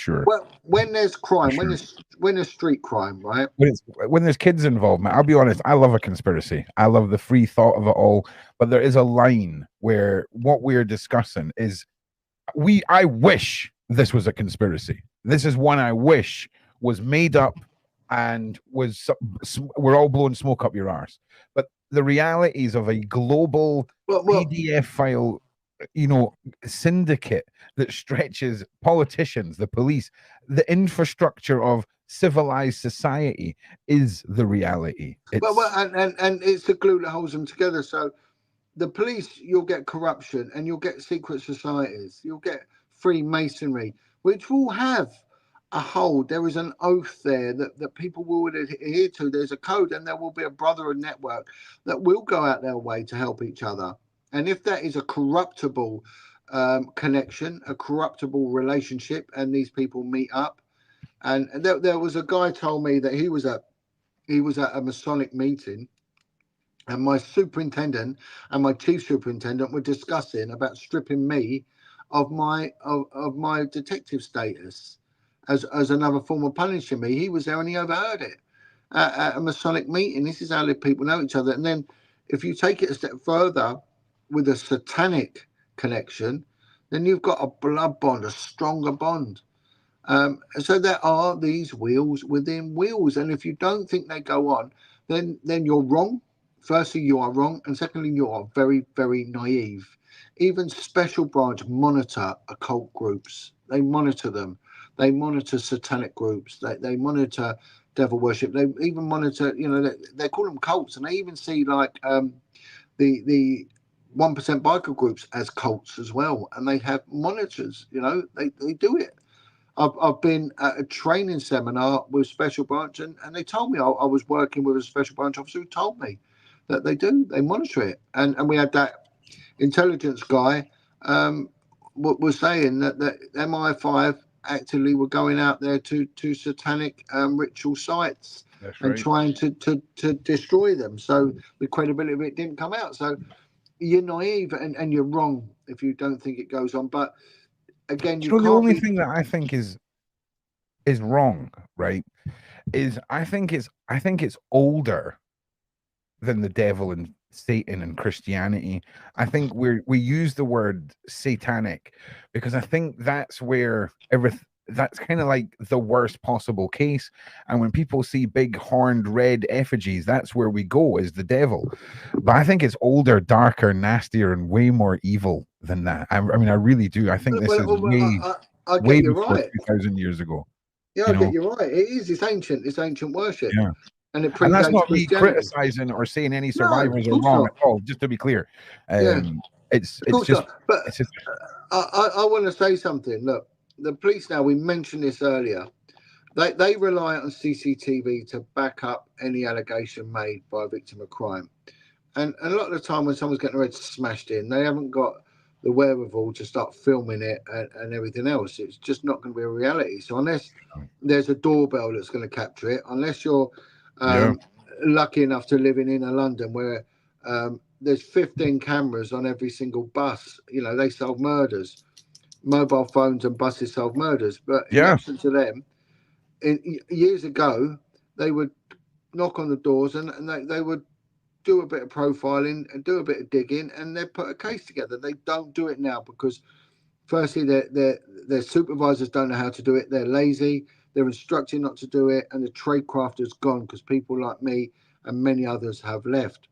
sure. Well, when there's crime, Sure. when there's street crime, right? When there's kids involved, man, I'll be honest, I love a conspiracy. I love the free thought of it all, but there is a line where what we're discussing is I wish this was a conspiracy. This is one I wish was made up and we're all blowing smoke up your arse. But the realities of a global PDF file, syndicate that stretches politicians, the police, the infrastructure of civilized society is the reality. And it's the glue that holds them together. So the police, you'll get corruption, and you'll get secret societies, you'll get Freemasonry, which will have a hold. There is an oath there that people will adhere to. There's a code, and there will be a brotherhood network that will go out their way to help each other. And if that is a corruptible connection, a corruptible relationship, and these people meet up, and there was a guy told me that he was at a Masonic meeting, and my superintendent and my chief superintendent were discussing about stripping me of my detective status as another form of punishing me. He was there and he overheard it at a Masonic meeting. This is how the people know each other. And then if you take it a step further with a satanic connection, then you've got a blood bond, a stronger bond. So there are these wheels within wheels, and if you don't think they go on, then you're wrong. Firstly, you are wrong, and secondly, you are very, very naive. Even special branch monitor occult groups. They monitor them. They monitor satanic groups. They monitor devil worship. They even monitor, they call them cults, and they even see like the 1% biker groups as cults as well, and they have monitors. They do it. I've been at a training seminar with Special Branch, and they told me I was working with a Special Branch officer who told me that they monitor it. And we had that intelligence guy was saying that MI5 actively were going out there to satanic ritual sites. That's and right. Trying to destroy them. So the credibility of it didn't come out. So you're naive and you're wrong if you don't think it goes on. But again, the only thing that I think is wrong, right, is I think it's older than the devil and Satan and Christianity. I think we use the word satanic because I think that's where that's kind of like the worst possible case. And when people see big horned red effigies, that's where we go, is the devil. But I think it's older, darker, nastier, and way more evil than that. I mean, I really do. I think this is way before 2,000 years ago. Yeah, I get you right. It is. It's ancient worship. Yeah. And that's not me criticizing or saying any survivors are wrong at all, just to be clear. It's just... But I want to say something. Look, the police now, we mentioned this earlier, they rely on CCTV to back up any allegation made by a victim of crime. And a lot of the time when someone's getting their head smashed in, they haven't got the wherewithal to start filming it and everything else. It's just not going to be a reality. So unless there's a doorbell that's going to capture it, unless you're lucky enough to live in inner London where there's 15 cameras on every single bus, they solve murders. Mobile phones and buses solve murders. But in absence of them, years ago, they would knock on the doors and they would do a bit of profiling and do a bit of digging, and they put a case together. They don't do it now because, firstly, their supervisors don't know how to do it. They're lazy. They're instructed not to do it, and the tradecraft has gone because people like me and many others have left.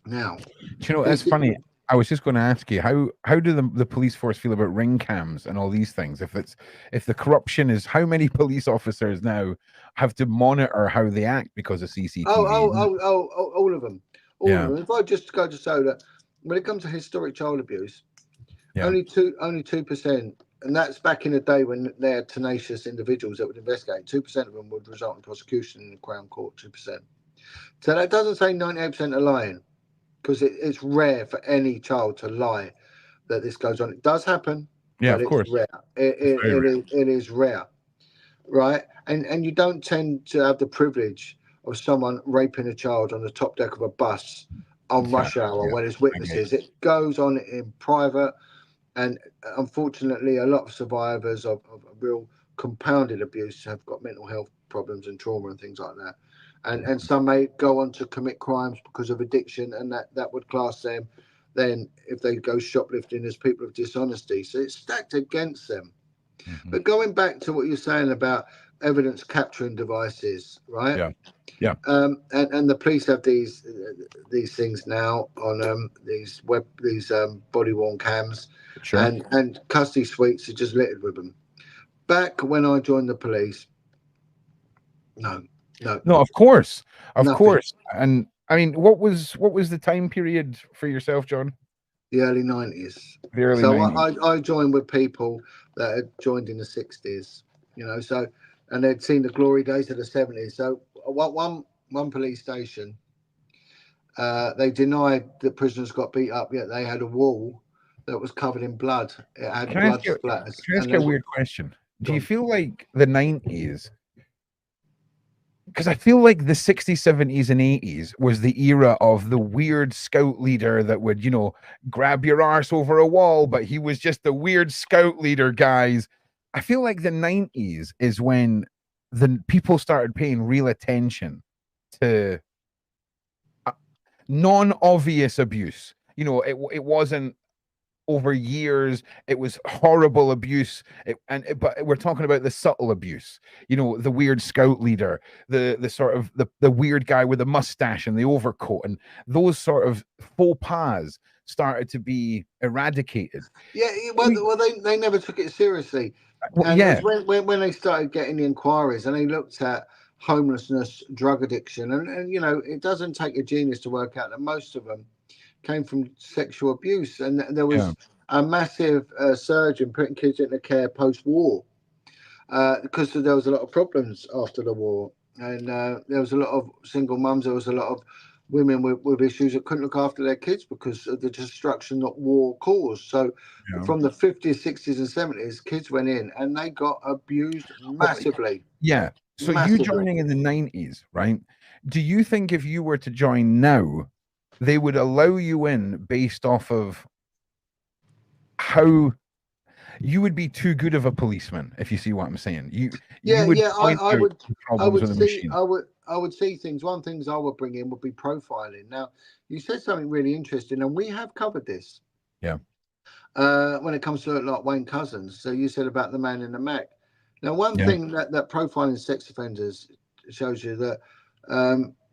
Now, that's funny. I was just going to ask you how do the police force feel about ring cams and all these things? If the corruption is, how many police officers now have to monitor how they act because of CCTV? All of them. All of them. If I just go to show that when it comes to historic child abuse, only 2%, and that's back in the day when they're tenacious individuals that would investigate. 2% of them would result in prosecution in the Crown Court. 2%. So that doesn't say 98% are lying, because it's rare for any child to lie that this goes on. It does happen, but of course. It's rare. It is rare, right? And you don't tend to have the privilege of someone raping a child on the top deck of a bus on rush hour when there's witnesses. It goes on in private, and unfortunately, a lot of survivors of real compounded abuse have got mental health problems and trauma and things like that. And some may go on to commit crimes because of addiction, and that would class them then if they go shoplifting as people of dishonesty. So it's stacked against them. Mhm. But going back to what you're saying about evidence capturing devices, right? Yeah. Yeah. And the police have these things now on these body worn cams, Sure. and custody suites are just littered with them. Back when I joined the police, no, no, No, of course. Of nothing. course. And I mean, what was the time period for yourself, John? The early 90s. The early So 90s. I joined with people that had joined in the 60s, you know. So and they'd seen the glory days of the 70s. So one police station, they denied that prisoners got beat up, yet they had a wall that was covered in blood. It had Can I ask blood you splatters, can I ask and you a they weird question? Do you gone. feel like the 90s, because I feel like the 60s, 70s, and 80s was the era of the weird scout leader that would, grab your arse over a wall, but he was just the weird scout leader, guys. I feel like the 90s is when the people started paying real attention to non-obvious abuse. It wasn't over years. It was horrible abuse. But we're talking about the subtle abuse. The weird scout leader, the sort of the weird guy with the mustache and the overcoat, and those sort of faux pas started to be eradicated. Yeah, well, they never took it seriously, Well, and it yeah, was when they started getting the inquiries and they looked at homelessness, drug addiction, and it doesn't take a genius to work out that most of them came from sexual abuse, and there yeah. was a massive surge in putting kids into care post-war because there was a lot of problems after the war, and there was a lot of single mums. There was a lot of women with issues that couldn't look after their kids because of the destruction that war caused. So, Yeah. from the 50s, 60s, and 70s, kids went in and they got abused Well, massively, yeah. So you massively. joining in the 90s, right? Do you think if you were to join now, they would allow you in based off of how you would be too good of a policeman, if you see what I'm saying? You Yeah, would yeah. point I out would, the problems with the machine. I would see things. One things I would bring in would be profiling. Now, you said something really interesting, and we have covered this Yeah. when it comes to like Wayne Cousins. So you said about the man in the Mac. Now, one Yeah. thing that profiling sex offenders shows you that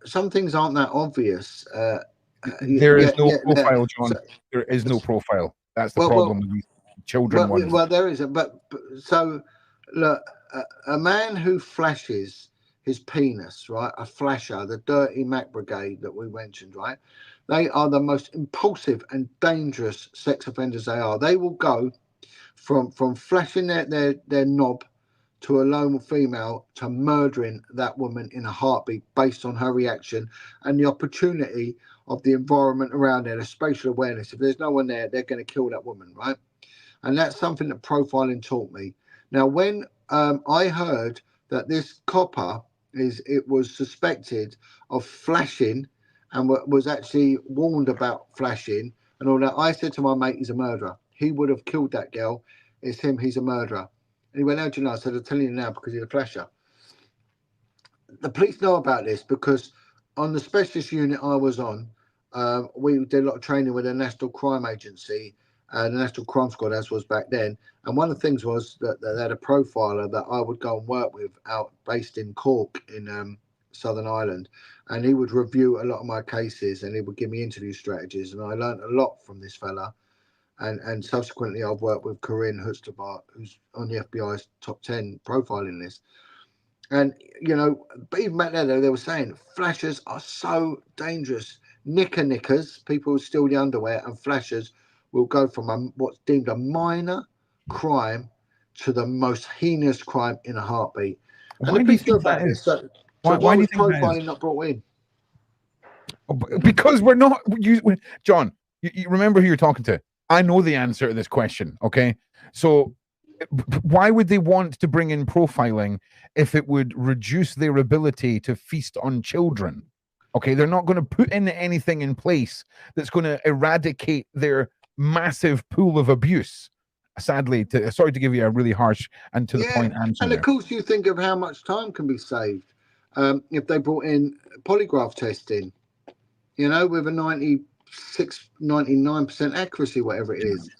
some things aren't that obvious. There is Yeah, no yeah, yeah. profile, So, John. There is no profile. That's the well, problem well, with these children well, ones. well, there isn't. But so, look, a man who flashes his penis, right? A flasher, the dirty Mac brigade that we mentioned, right? They are the most impulsive and dangerous sex offenders they are. They will go from flashing their knob to a lone female to murdering that woman in a heartbeat based on her reaction and the opportunity of the environment around her, the spatial awareness. If there's no one there, they're going to kill that woman, right? And that's something that profiling taught me. Now, when I heard that this copper it was suspected of flashing and was actually warned about flashing and all that, I said to my mate, he's a murderer. He would have killed that girl. It's him. He's a murderer. And he went, how do you know? I said, I'm telling you now because he's a flasher. The police know about this because on the specialist unit I was on, we did a lot of training with the National Crime Agency, the National Crime Squad, as was back then. And one of the things was that they had a profiler that I would go and work with out based in Cork in Southern Ireland. And he would review a lot of my cases and he would give me interview strategies. And I learned a lot from this fella. And subsequently, I've worked with Corinne Hutzlebart, who's on the FBI's top 10 profiling list. And but even back there, they were saying flashers are so dangerous. Knickers, people who steal the underwear, and flashers will go from what's deemed a minor crime to the most heinous crime in a heartbeat. And the Why do you police know think that about this. is? So why Why do you was think that is? profiling not brought in? Because we're not John, you remember who you're talking to. I know the answer to this question. Okay. So why would they want to bring in profiling if it would reduce their ability to feast on children? Okay, they're not going to put in anything in place that's going to eradicate their massive pool of abuse. sadly, sorry to give you a really harsh and to the Yeah, point answer and of there. course, you think of how much time can be saved if they brought in polygraph testing, with a 96, 99% accuracy, whatever it is,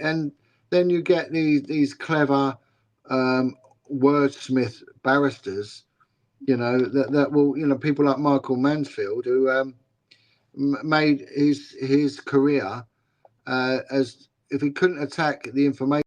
and then you get these clever wordsmith barristers, that will, people like Michael Mansfield, who made his career as if he couldn't attack the information